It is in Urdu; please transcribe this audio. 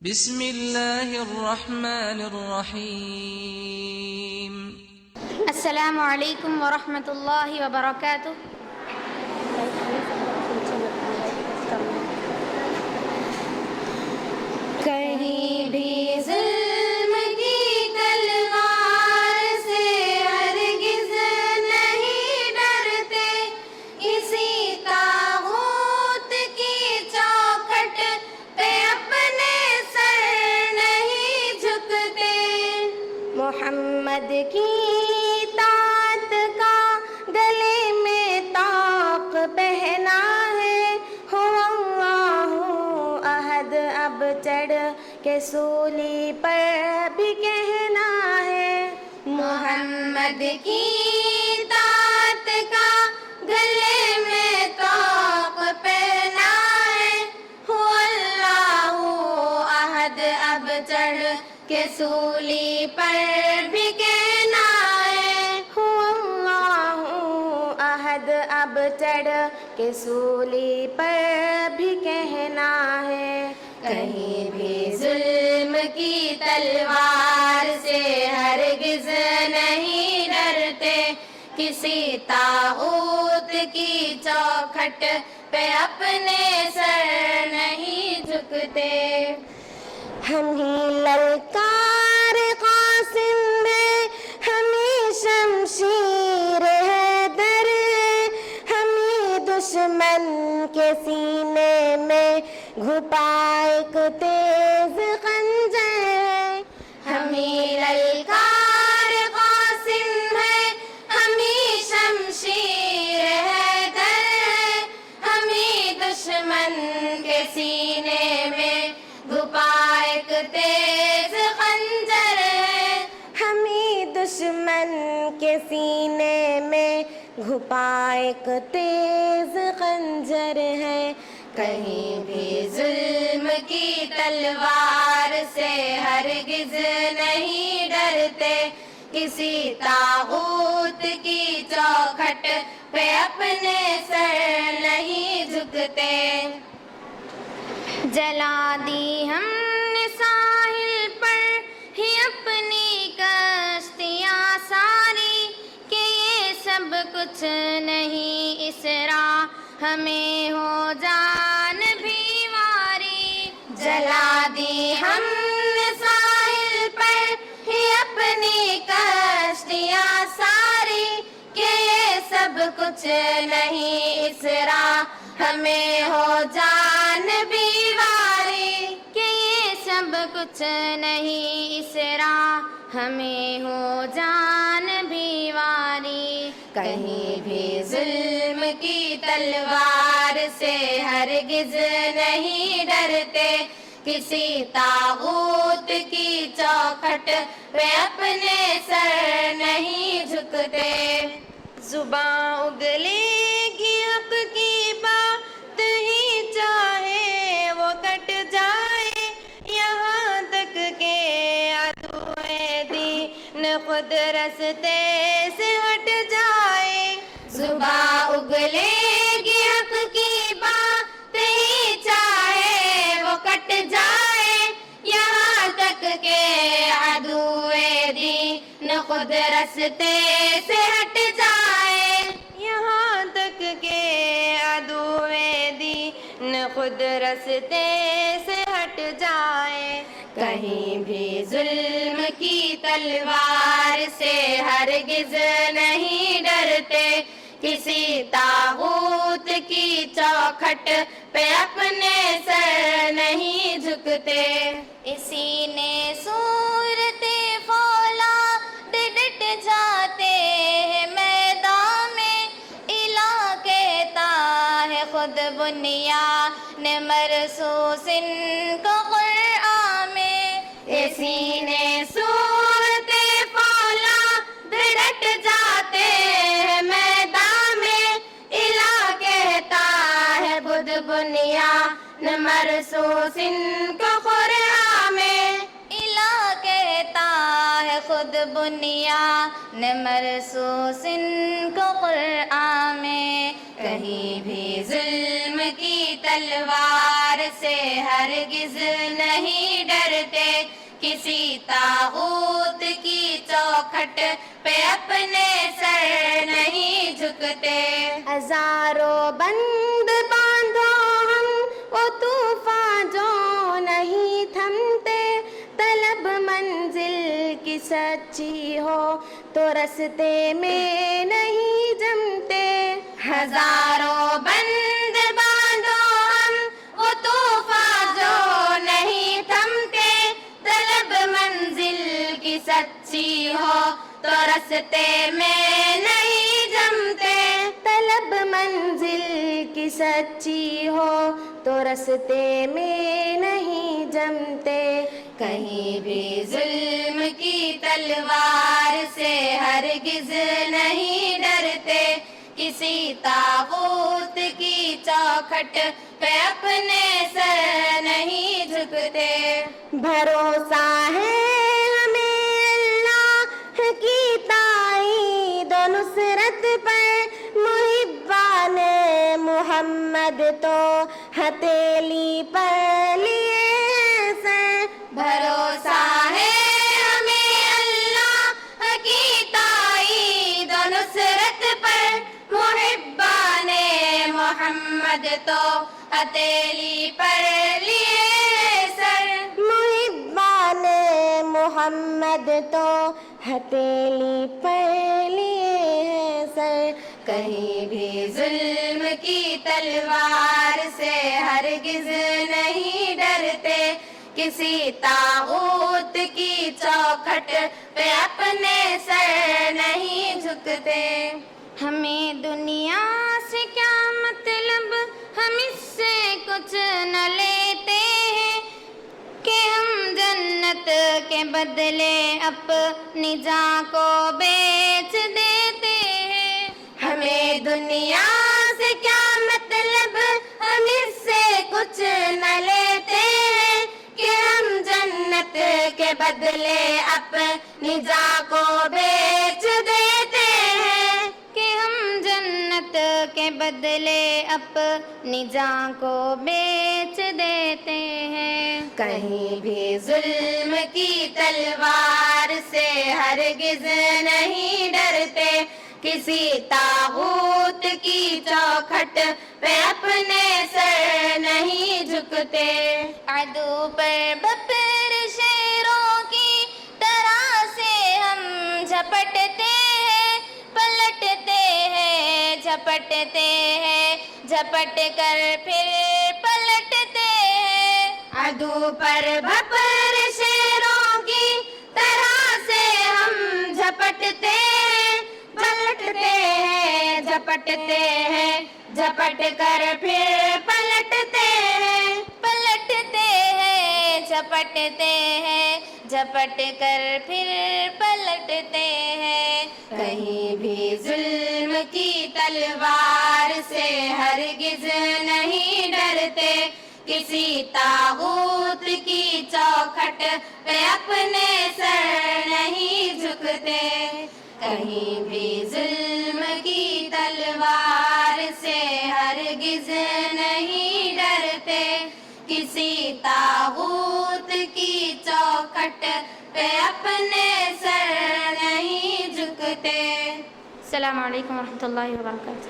بسم اللہ الرحمن الرحیم۔ السلام علیکم ورحمۃ اللہ وبرکاتہ۔ کہیں بھی ظلم کی تلوار سے ہرگز نہیں ڈرتے، کسی طاغوت کی چوکھٹ پہ اپنے سر نہیں جھکتے، محمد کی اطاعت کا گلے میں طاق پہنا ہے، ہو اللہ احد اب چڑھ کے سولی پر بھی کہنا ہے، محمد کی اطاعت کا گلے میں طاق پہنا ہے، ہو اللہ احد اب چڑھ کے سولی پر بھی کہنا ہے، ہو اللہ احد اب چڑھ کے سولی پر بھی کہنا ہے، کہیں بھی ظلم کی تلوار سے ہرگز نہیں ڈرتے، کسی طاغوت کی چوکھٹ پہ اپنے سر نہیں جھکتے، ہم ہی للکار قاسم میں ہمیں شمشیر حیدر، ہمیں دشمن کے سینے میں گھپا ایک تیز خنجر، ہمیں للکار قاسم ہے ہمیں شمشیر حیدر، ہمیں دشمن کے سینے میں گھپا ایک تیز خنجر ہے، ہمیں دشمن کے سینے میں گھپا ایک تیز خنجر ہے، کہیں بھی ظلم کی تلوار سے ہرگز نہیں ڈرتے، کسی طاغوت کی چوکھٹ پہ اپنے سر نہیں جھکتے، جلا دی ہم نے ساحل پر ہی اپنی کشتیاں ساری، کہ یہ سب کچھ نہیں اس راہ ہمیں ہو جان بھی واری، جلا دی ہم نے ساحل پر ہی اپنی کشتیاں ساری، کہ یہ سب کچھ نہیں اس راہ ہمیں ہو جان بھی واری، کہ یہ سب کچھ نہیں اس راہ ہمیں ہو جان بھی واری، کہیں بھی ظلم کی تلوار سے ہرگز نہیں ڈرتے، کسی طاغوت کی چوکھٹ پہ اپنے سر نہیں جھکتے، زباں اگلے گی حق کی بات ہی چاہے وہ کٹ جائے، یہاں تک کہ عدوِ دین خود رستے سے ہٹ جائے، زباں اگلے گی حق کی بات ہی چاہے وہ کٹ جائے، یہاں تک کہ عدوِ دین خود رستے سے ہٹ جائے، یہاں تک کہ عدوِ دین خود رستے سے ہٹ جائے، کہیں بھی ظلم کی تلوار سے ہرگز نہیں ڈرتے، کسی طاغوت کی چوکھٹ پہ اپنے سر نہیں جھکتے، اسی نے صورت فولاد ڈٹ جاتے ہیں میدان میں، الہ کہتا ہے خود بنیان مرصوص ان کو قرآن میں، اسی نے صورت فولاد ڈٹ جاتے ہیں میدان میں، الہ کہتا ہے خود بنیان مرصوص ان کو قرآن میں، الہ کہتا ہے خود بنیان مرصوص ان کو قرآن میں، کہیں بھی ظلم کی تلوار سے ہرگز نہیں ڈرتے، کسی طاغوت کی چوکھٹ پہ اپنے سر نہیں جھکتے۔ ہزاروں بند باندھو ہم وہ طوفان جو نہیں تھمتے، طلب منزل کی سچی ہو تو رستے میں نہیں جمتے۔ ہزاروں بند باندھو ہم وہ طوفان جو نہیں تھمتے، طلب منزل کی سچی ہو تو رستے میں نہیں جمتے۔ طلب منزل کی سچی ہو تو رستے میں نہیں جمتے۔ کہیں بھی ظلم کی تلوار سے ہرگز نہیں ڈرتے، کسی طاغوت کی چوکھٹ پہ اپنے سر نہیں جھکتے۔ بھروسہ ہے ہمیں اللہ کی تائید و نصرت پر، محبان محمد تو ہتھیلی پر لیے سر۔ بھروسہ ہے ہمیں اللہ کی تائید و نصرت پر، محبان محمد تو ہتھیلی پر لیے سر۔ محبان محمد تو ہتھیلی پر لیے سر۔ کہیں بھی ظلم کی تلوار سے ہرگز نہیں ڈرتے، کسی طاغوت کی چوکھٹ پہ اپنے سر نہیں جھکتے۔ ہمیں دنیا سے کیا مطلب، ہم اس سے کچھ نہ لیتے ہیں، کہ ہم جنت کے بدلے اپنی جان کو بیچ دیتے ہیں۔ ہمیں دنیا سے کیا مطلب، ہم اس سے کچھ نہ لیتے ہیں، کہ ہم جنت کے بدلے اپنی جان کو بیچ دیتے ہیں، کہ ہم جنت کے بدلے اپنی جان کو بیچ دیتے ہیں۔ کہیں بھی ظلم کی تلوار سے ہرگز نہیں ڈرتے، کسی طاغوت کی چوکھٹ پہ اپنے سر نہیں جھکتے۔ عدو پر بپر شیروں کی طرح سے ہم جھپٹتے ہیں، پلٹتے ہیں، جھپٹتے ہیں، جھپٹ کر پھر پلٹتے ہیں۔ عدو پر بپر شیروں کی طرح سے ہم جھپٹتے ہیں، پلٹتے ہیں، جھپٹتے ہیں، جھپٹ کر پھر پلٹتے ہیں۔ پلٹتے ہیں، جھپٹتے ہیں، جھپٹ کر پھر پلٹتے ہیں۔ کہیں بھی ظلم کی تلوار سے ہرگز نہیں ڈرتے، کسی طاغوت کی چوکھٹ پہ اپنے سر نہیں جھکتے۔ کہیں بھی ظلم کی تلوار سے ہرگز نہیں ڈرتے، کسی طاغوت کی چوکھٹ پہ اپنے سر نہیں جھکتے۔ السلام علیکم ورحمۃ اللہ وبرکاتہ۔